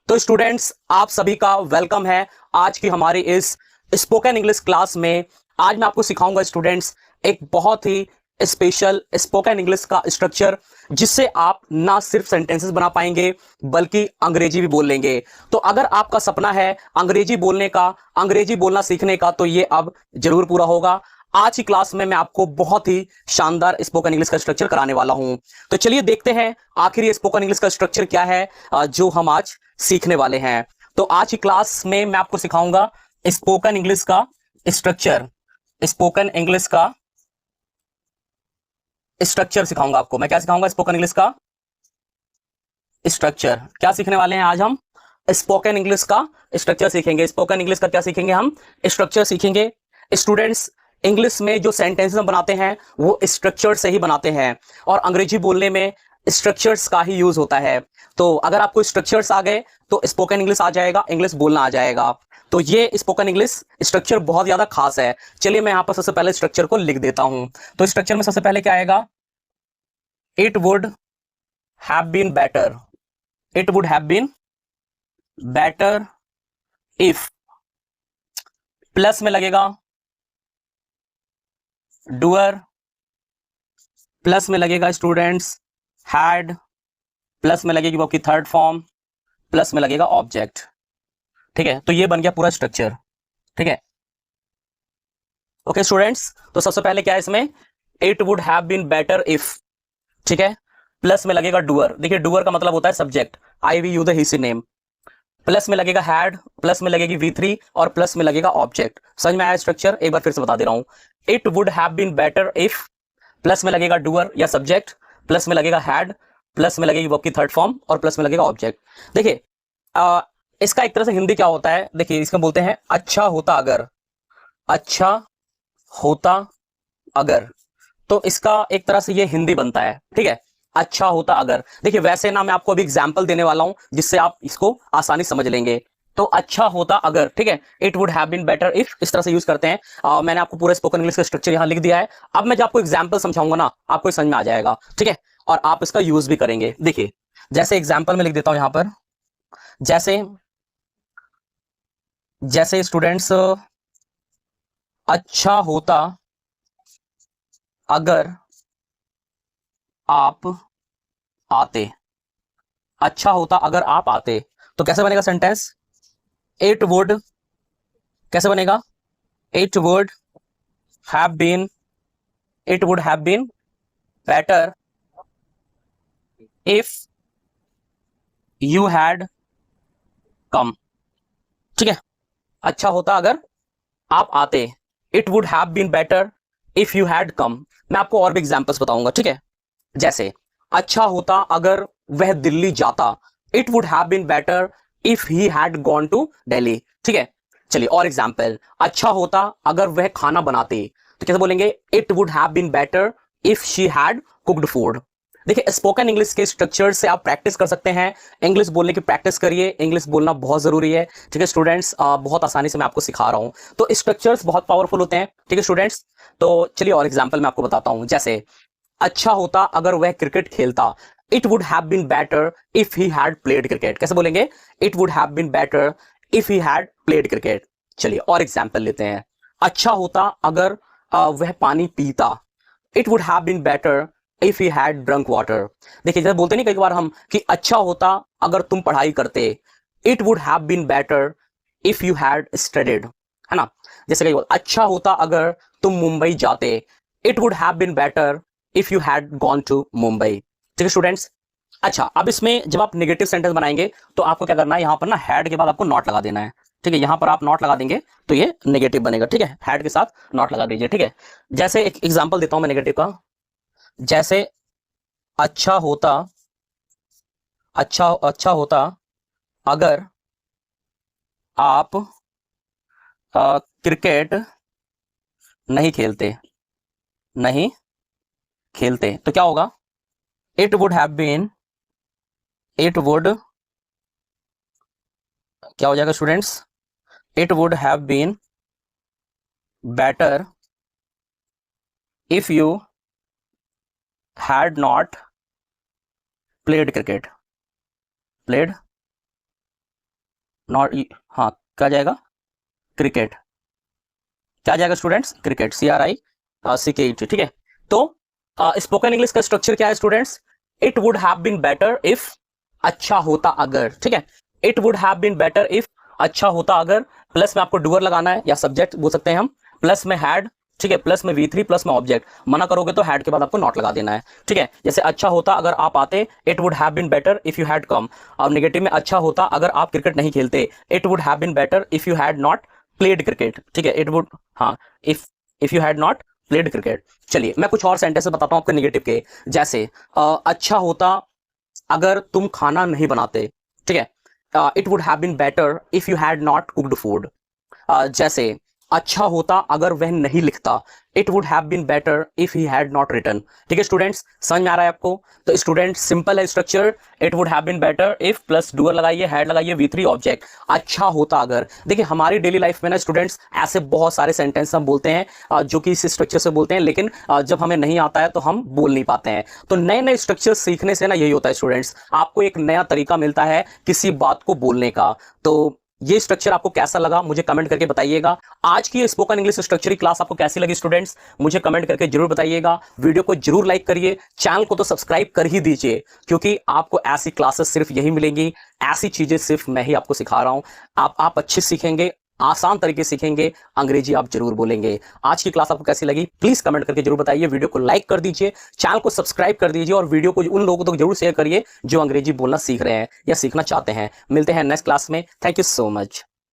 तो स्टूडेंट्स, आप सभी का वेलकम है आज की हमारी इस स्पोकन इंग्लिश क्लास में। आज मैं आपको सिखाऊंगा स्टूडेंट्स एक बहुत ही स्पेशल स्पोकन इंग्लिश का स्ट्रक्चर, जिससे आप ना सिर्फ सेंटेंसेस बना पाएंगे बल्कि अंग्रेजी भी बोल लेंगे। तो अगर आपका सपना है अंग्रेजी बोलने का, अंग्रेजी बोलना सीखने का, तो ये अब जरूर पूरा होगा। आज की क्लास में मैं आपको बहुत ही शानदार स्पोकन इंग्लिश का स्ट्रक्चर कराने वाला हूं। तो चलिए देखते हैं आखिर ये स्पोकन इंग्लिश का स्ट्रक्चर क्या है जो हम आज सीखने वाले हैं। तो आज की क्लास में मैं आपको सिखाऊंगा स्पोकन इंग्लिश का स्ट्रक्चर। स्पोकन इंग्लिश का स्ट्रक्चर सिखाऊंगा आपको। मैं क्या सिखाऊंगा? स्पोकन इंग्लिश का स्ट्रक्चर। क्या सीखने वाले हैं आज हम? स्पोकन इंग्लिश का स्ट्रक्चर सीखेंगे। स्पोकन इंग्लिश का क्या सीखेंगे? हम स्ट्रक्चर सीखेंगे। स्टूडेंट्स, इंग्लिश में जो सेंटेंसेस हम बनाते हैं वो स्ट्रक्चर से ही बनाते हैं, और अंग्रेजी बोलने में स्ट्रक्चर्स का ही यूज होता है। तो अगर आपको स्ट्रक्चर्स आ गए तो स्पोकन इंग्लिश आ जाएगा, इंग्लिश बोलना आ जाएगा। तो ये स्पोकन इंग्लिश स्ट्रक्चर बहुत ज्यादा खास है। चलिए मैं यहां पर सबसे पहले स्ट्रक्चर को लिख देता हूं। तो स्ट्रक्चर में सबसे पहले क्या आएगा? It would have been better. It would have been better if, plus में लगेगा डूअर, प्लस में लगेगा स्टूडेंट्स हैड, प्लस में लगेगी वो आपकी थर्ड फॉर्म, प्लस में लगेगा ऑब्जेक्ट। ठीक है, तो ये बन गया पूरा स्ट्रक्चर। ठीक है, ओके स्टूडेंट्स। तो सबसे पहले क्या है इसमें? It would have been better if. ठीक है, प्लस में लगेगा डूअर। देखिए डूअर का मतलब होता है subject, I we you they he she name. Plus में लगेगा हैड, प्लस में लगेगी V3 और प्लस में लगेगा ऑब्जेक्ट। समझ में आया स्ट्रक्चर? एक बार फिर से बता दे रहा हूं। It would have been better if, plus में लगेगा डूअर या सब्जेक्ट, प्लस में लगेगा हैड, प्लस में लगेगी वर्ब की थर्ड फॉर्म और प्लस में लगेगा ऑब्जेक्ट। देखिए इसका एक तरह से हिंदी क्या होता है? देखिए इसका बोलते हैं अच्छा होता अगर। अच्छा होता अगर, तो इसका एक तरह से ये हिंदी बनता है। ठीक है, अच्छा होता अगर। देखिए वैसे ना मैं आपको अभी एग्जांपल देने वाला हूं जिससे आप इसको आसानी समझ लेंगे। तो अच्छा होता अगर, ठीक है, it would have been better if, इस तरह से यूज करते हैं। मैंने आपको पूरा स्पोकन इंग्लिश का स्ट्रक्चर यहां लिख दिया है। अब मैं जब आपको एग्जांपल समझाऊंगा ना, आपको समझ में आ जाएगा। ठीक है, और आप इसका यूज भी करेंगे। देखिए जैसे एग्जाम्पल में लिख देता हूं यहां पर, जैसे जैसे स्टूडेंट्स, अच्छा होता अगर आप आते। अच्छा होता अगर आप आते, तो कैसे बनेगा सेंटेंस? इट वुड, कैसे बनेगा? It would have been, it would have been better if you had come. ठीक है, अच्छा होता अगर आप आते। It would have been better if you had come. मैं आपको और भी एग्जांपल्स बताऊंगा। ठीक है, जैसे अच्छा होता अगर वह दिल्ली जाता। It would have been better if he had gone to Delhi. ठीक है, चलिए और एग्जांपल। अच्छा होता अगर वह खाना बनाते, तो कैसे बोलेंगे? It would have been better if she had cooked food. देखिए स्पोकन इंग्लिश के स्ट्रक्चर से आप प्रैक्टिस कर सकते हैं। इंग्लिश बोलने की प्रैक्टिस करिए, इंग्लिश बोलना बहुत जरूरी है। ठीक है स्टूडेंट्स, बहुत आसानी से मैं आपको सिखा रहा हूं। तो स्ट्रक्चर्स बहुत पावरफुल होते हैं। ठीक है स्टूडेंट्स, तो चलिए और एग्जांपल मैं आपको बताता हूं। जैसे अच्छा होता अगर वह क्रिकेट खेलता। It would have been better if he had played cricket. कैसे बोलेंगे? It would have been better if he had played cricket. चलिए और एग्जांपल लेते हैं। अच्छा होता अगर वह पानी पीता। It would have been better if he had drunk water. देखिए जैसे बोलते नहीं कई बार हम कि अच्छा होता अगर तुम पढ़ाई करते। It would have been better if you had studied, है ना? जैसे कई बार अच्छा होता अगर तुम मुंबई जाते। It would have been better if you had gone to Mumbai. ठीक है स्टूडेंट्स। अच्छा, अब इसमें जब आप नेगेटिव सेंटेंस बनाएंगे तो आपको क्या करना है? यहां पर ना हैड के बाद आपको नॉट लगा देना है। ठीक है, यहां पर आप नॉट लगा देंगे तो ये नेगेटिव बनेगा। ठीक है, हैड के साथ नॉट लगा दीजिए। ठीक है, जैसे एक एग्जांपल देता हूं मैं नेगेटिव का। जैसे अच्छा होता, अच्छा होता अगर आप क्रिकेट नहीं खेलते। नहीं खेलते तो क्या होगा? It would have been, it would, क्या हो जाएगा students? It would have been better if you had not played cricket. Played not, हाँ क्या जाएगा, क्रिकेट, क्या जाएगा स्टूडेंट्स, क्रिकेट, CRICKET, ठीक है। तो स्पोकन इंग्लिश का स्ट्रक्चर क्या है students, it would have been better if, अच्छा होता अगर, ठीक है, it would have been better if, अच्छा होता अगर, प्लस में आपको डूअर लगाना है या सब्जेक्ट बोल सकते हैं हम, प्लस में हैड, ठीक है, प्लस में V3, प्लस में ऑब्जेक्ट, मना करोगे तो हैड के बाद आपको नॉट लगा देना है, ठीक है। जैसे अच्छा होता अगर आप आते, it would have been better if you had come. अब नेगेटिव में अच्छा होता अगर आप क्रिकेट नहीं खेलते, it would have been better if you had not played cricket, ठीक है, इट वुड, हाँ, if you had not played cricket. चलिए मैं कुछ और सेंटेंस बताता हूं आपको नेगेटिव के, जैसे अच्छा होता अगर तुम खाना नहीं बनाते, ठीक है, it would have been better if you had not cooked food. जैसे अच्छा होता अगर वह नहीं लिखता, it would have been better if he had not written. ठीक है स्टूडेंट्स, समझ में आ रहा है आपको? तो स्टूडेंट सिंपल है structure, it would have been better if plus doer लगाइए, हैड लगाइए, V3 ऑब्जेक्ट, अच्छा होता अगर। देखिए हमारी डेली लाइफ में ना स्टूडेंट्स ऐसे बहुत सारे सेंटेंस हम बोलते हैं जो कि इस स्ट्रक्चर से बोलते हैं, लेकिन जब हमें नहीं आता है तो हम बोल नहीं पाते हैं। तो नए नए स्ट्रक्चर सीखने से ना यही होता है स्टूडेंट्स, आपको एक नया तरीका मिलता है किसी बात को बोलने का। तो ये स्ट्रक्चर आपको कैसा लगा मुझे कमेंट करके बताइएगा। आज की स्पोकन इंग्लिश स्ट्रक्चर की क्लास आपको कैसी लगी स्टूडेंट्स, मुझे कमेंट करके जरूर बताइएगा। वीडियो को जरूर लाइक करिए, चैनल को तो सब्सक्राइब कर ही दीजिए, क्योंकि आपको ऐसी क्लासेस सिर्फ यही मिलेंगी, ऐसी चीजें सिर्फ मैं ही आपको सिखा रहा हूं। आप अच्छे सीखेंगे, आसान तरीके सीखेंगे, अंग्रेजी आप जरूर बोलेंगे। आज की क्लास आपको कैसी लगी प्लीज कमेंट करके जरूर बताइए। वीडियो को लाइक कर दीजिए, चैनल को सब्सक्राइब कर दीजिए और वीडियो को उन लोगों तक जरूर शेयर करिए जो अंग्रेजी बोलना सीख रहे हैं या सीखना चाहते हैं। मिलते हैं नेक्स्ट क्लास में। Thank you so much.